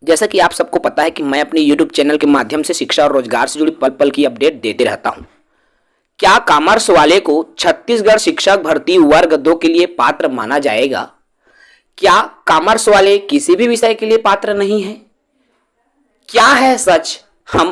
जैसा कि आप सबको पता है कि मैं अपने YouTube चैनल के माध्यम से शिक्षा और रोजगार से जुड़ी पल पल की अपडेट देते रहता हूं। क्या कॉमर्स वाले को छत्तीसगढ़ शिक्षक भर्ती वर्ग 2 के लिए पात्र माना जाएगा? क्या कॉमर्स वाले किसी भी विषय के लिए पात्र नहीं है? क्या है सच? हम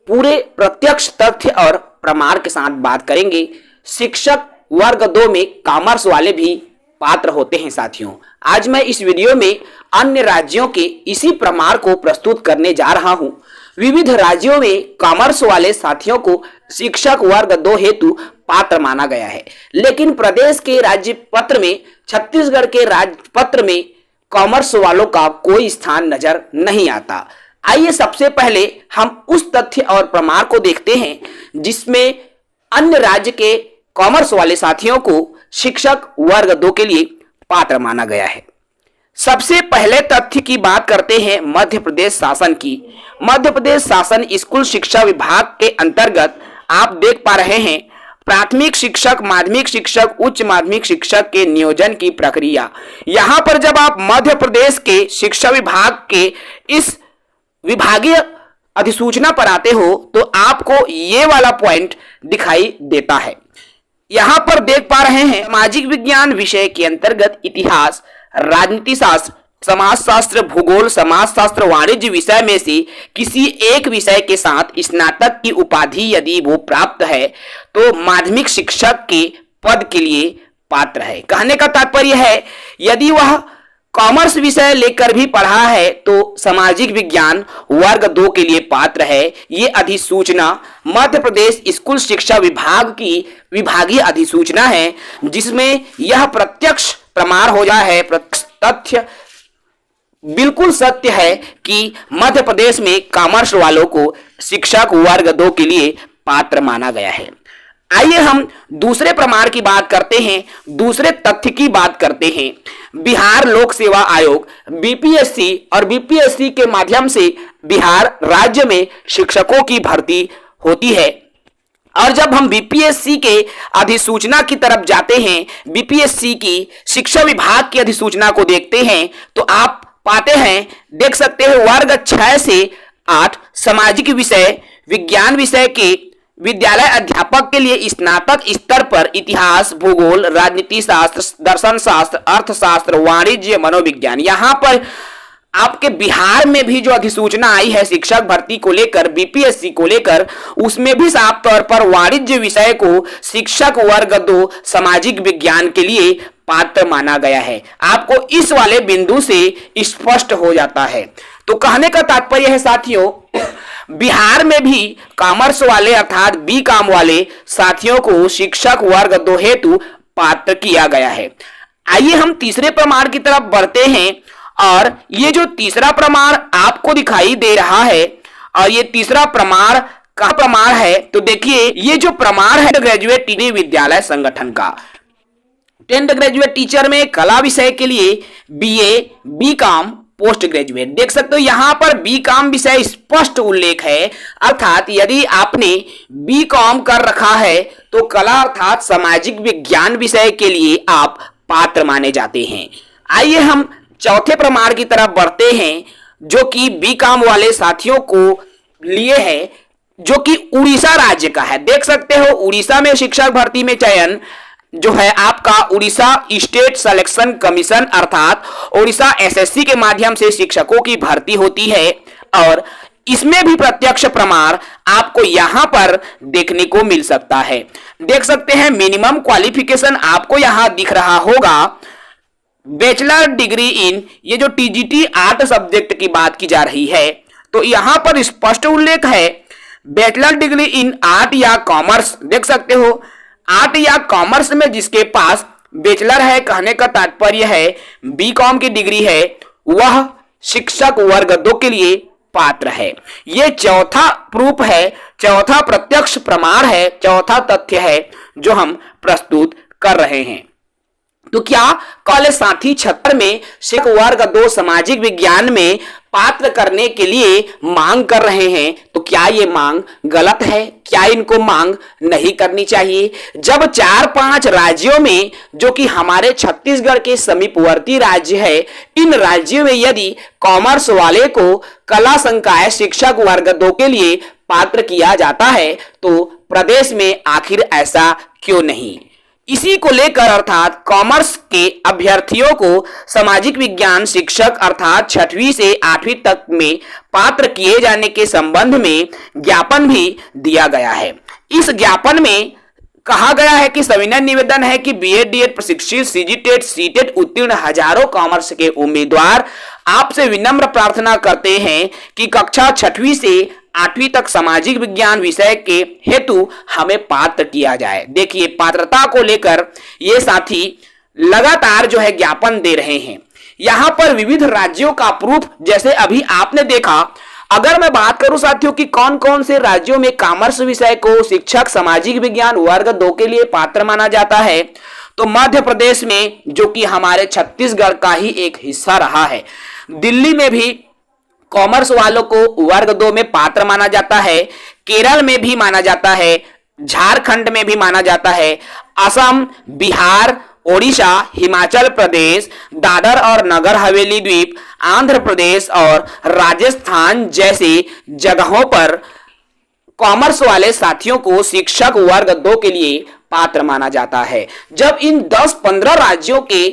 पूरे प्रत्यक्ष तथ्य और प्रमाण के साथ बात करेंगे। शिक्षक वर्ग 2 में कॉमर्स वाले भी पात्र होते हैं। साथियों, आज मैं इस वीडियो में अन्य राज्यों के इसी प्रमाण को प्रस्तुत करने जा रहा हूं। विविध राज्यों में कॉमर्स वाले साथियों को शिक्षक वर्ग 2 हेतु पात्र माना गया है, लेकिन प्रदेश के राज्य पत्र में, छत्तीसगढ़ के राज्य पत्र में कॉमर्स वालों का कोई स्थान नजर नहीं आता। आइए सबसे पहले हम उस तथ्य और प्रमाण को देखते हैं जिसमें अन्य राज्य के कॉमर्स वाले साथियों को शिक्षक वर्ग 2 के लिए पात्र माना गया है। सबसे पहले तथ्य की बात करते हैं मध्य प्रदेश शासन की। मध्य प्रदेश शासन स्कूल शिक्षा विभाग के अंतर्गत आप देख पा रहे हैं प्राथमिक शिक्षक, माध्यमिक शिक्षक, उच्च माध्यमिक शिक्षक के नियोजन की प्रक्रिया। यहां पर जब आप मध्य प्रदेश के शिक्षा विभाग के इस विभागीय अधिसूचना पर आते हो तो आपको ये वाला पॉइंट दिखाई देता है। यहां पर देख पा रहे हैं सामाजिक विज्ञान विषय के अंतर्गत इतिहास, राजनीति शास्त्र, समाजशास्त्र, भूगोल, समाजशास्त्र, वाणिज्य विषय में से किसी एक विषय के साथ स्नातक की उपाधि यदि वो प्राप्त है तो माध्यमिक शिक्षक के पद के लिए पात्र है। कहने का तात्पर्य है यदि वह कॉमर्स विषय लेकर भी पढ़ा है तो सामाजिक विज्ञान वर्ग 2 के लिए पात्र है। ये अधिसूचना मध्य प्रदेश स्कूल शिक्षा विभाग की विभागीय अधिसूचना है जिसमें यह प्रत्यक्ष प्रमाण हो गया है, तथ्य बिल्कुल सत्य है कि मध्य प्रदेश में कॉमर्स वालों को शिक्षक वर्ग 2 के लिए पात्र माना गया है। आइए हम दूसरे प्रमाण की बात करते हैं, दूसरे तथ्य की बात करते हैं। बिहार लोक सेवा आयोग बीपीएससी और बीपीएससी के माध्यम से बिहार राज्य में शिक्षकों की भर्ती होती है। और जब हम बीपीएससी के अधिसूचना की तरफ जाते हैं, बीपीएससी की शिक्षा विभाग की अधिसूचना को देखते हैं तो आप पाते हैं, देख सकते हैं वर्ग 6 से 8 सामाजिक विषय, विज्ञान विषय के विद्यालय अध्यापक के लिए स्नातक स्तर पर इतिहास, भूगोल, राजनीति शास्त्र, दर्शन शास्त्र, अर्थशास्त्र, वाणिज्य, मनोविज्ञान। यहां पर आपके बिहार में भी जो अधिसूचना आई है शिक्षक भर्ती को लेकर, बीपीएससी को लेकर, उसमें भी साफ तौर पर वाणिज्य विषय को शिक्षक वर्ग 2 सामाजिक विज्ञान के लिए पात्र माना गया है। आपको इस वाले बिंदु से स्पष्ट हो जाता है। तो कहने का तात्पर्य है साथियों, बिहार में भी कॉमर्स वाले अर्थात बी कॉम वाले साथियों को शिक्षक वर्ग 2 हेतु पात्र किया गया है। आइए हम तीसरे प्रमाण की तरफ बढ़ते हैं और ये जो तीसरा प्रमाण आपको दिखाई दे रहा है और ये तीसरा प्रमाण का प्रमाण है तो देखिए ये जो प्रमाण है ग्रेजुएट टीचर विद्यालय संगठन का। 10th ग्रेजुएट टीचर में कला विषय के लिए BA, B com, post graduate. देख सकते हो यहां पर बी कॉम विषय स्पष्ट उल्लेख है, अर्थात यदि आपने बी कॉम कर रखा है तो कला अर्थात सामाजिक विज्ञान विषय के लिए आप पात्र माने जाते हैं। आइए हम चौथे प्रमाण की तरफ बढ़ते हैं जो कि बी कॉम वाले साथियों को लिए है, जो कि उड़ीसा राज्य का है। देख सकते हो उड़ीसा में शिक्षक भर्ती में चयन जो है आपका उड़ीसा स्टेट सिलेक्शन कमीशन अर्थात उड़ीसा एसएससी के माध्यम से शिक्षकों की भर्ती होती है और इसमें भी प्रत्यक्ष प्रमाण आपको यहां पर देखने को मिल सकता है। देख सकते हैं मिनिमम क्वालिफिकेशन आपको यहां दिख रहा होगा बैचलर डिग्री इन, ये जो टीजीटी आर्ट सब्जेक्ट की बात की जा रही है तो यहां पर स्पष्ट उल्लेख है बैचलर डिग्री इन आर्ट या कॉमर्स। देख सकते हो आर्ट या कॉमर्स में जिसके पास बैचलर है, कहने का तात्पर्य है बीकॉम की डिग्री है, वह शिक्षक वर्ग 2 के लिए पात्र है। यह चौथा प्रूफ है, चौथा प्रत्यक्ष प्रमाण है, चौथा तथ्य है जो हम प्रस्तुत कर रहे हैं। तो क्या कॉलेज साथी 76 में शिक्षक वर्ग 2 सामाजिक विज्ञान में पात्र करने के लिए मांग कर रहे हैं, तो क्या ये मांग गलत है? क्या इनको मांग नहीं करनी चाहिए? जब 4-5 राज्यों में, जो कि हमारे छत्तीसगढ़ के समीपवर्ती राज्य है, इन राज्यों में यदि कॉमर्स वाले को कला संकाय शिक्षक वर्ग 2 के लिए पात्र किया जाता है, तो प्रदेश में आखिर ऐसा क्यों नहीं? इसी को लेकर अर्थात कॉमर्स के अभ्यर्थियों को सामाजिक विज्ञान शिक्षक अर्थात 6वीं से 8वीं तक में पात्र किए जाने के संबंध में ज्ञापन भी दिया गया है। इस ज्ञापन में कहा गया है कि सविनय निवेदन है कि बीएड डीएड प्रशिक्षित सीजीटेट सीटेट उत्तीर्ण हजारों कॉमर्स के उम्मीदवार आपसे विनम्र प्रार्थना करते हैं कि कक्षा 6वीं से 8वीं तक सामाजिक विज्ञान विषय के हेतु हमें पात्र किया जाए। देखिए, पात्रता को लेकर ये साथी लगातार जो है ज्ञापन दे रहे हैं। यहां पर विविध राज्यों का प्रूफ, जैसे अभी आपने देखा, अगर मैं बात करूं साथियों कि कौन कौन से राज्यों में कॉमर्स विषय को शिक्षक सामाजिक विज्ञान वर्ग 2 के लिए पात्र माना जाता है, तो मध्य प्रदेश में, जो कि हमारे छत्तीसगढ़ का ही एक हिस्सा रहा है, दिल्ली में भी कॉमर्स वालों को वर्ग 2 में पात्र माना जाता है, केरल में भी माना जाता है, झारखंड में भी माना जाता है, असम, बिहार, ओडिशा, हिमाचल प्रदेश, दादर और नगर हवेली द्वीप, आंध्र प्रदेश और राजस्थान जैसे जगहों पर कॉमर्स वाले साथियों को शिक्षक वर्ग 2 के लिए पात्र माना जाता है। जब इन 10-15 राज्यों के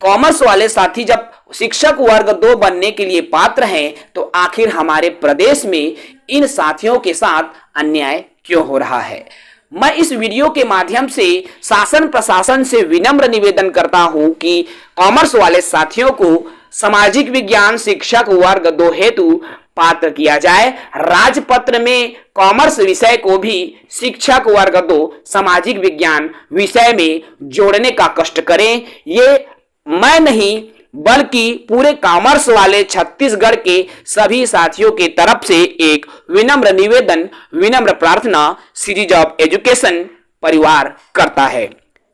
कॉमर्स वाले साथी जब शिक्षक वर्ग 2 बनने के लिए पात्र हैं, तो आखिर हमारे प्रदेश में इन साथियों के साथ अन्याय क्यों हो रहा है? मैं इस वीडियो के माध्यम से शासन प्रशासन से विनम्र निवेदन करता हूं कि कॉमर्स वाले साथियों को सामाजिक विज्ञान शिक्षक वर्ग 2 हेतु पात्र किया जाए। राजपत्र में कॉमर्स विषय को भी शिक्षक वर्ग 2 सामाजिक विज्ञान विषय में जोड़ने का कष्ट करें। ये मैं नहीं बल्कि पूरे कॉमर्स वाले छत्तीसगढ़ के सभी साथियों के तरफ से एक विनम्र निवेदन, विनम्र प्रार्थना सीरीज ऑफ एजुकेशन परिवार करता है।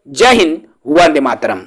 जय हिंद, वंदे मातरम।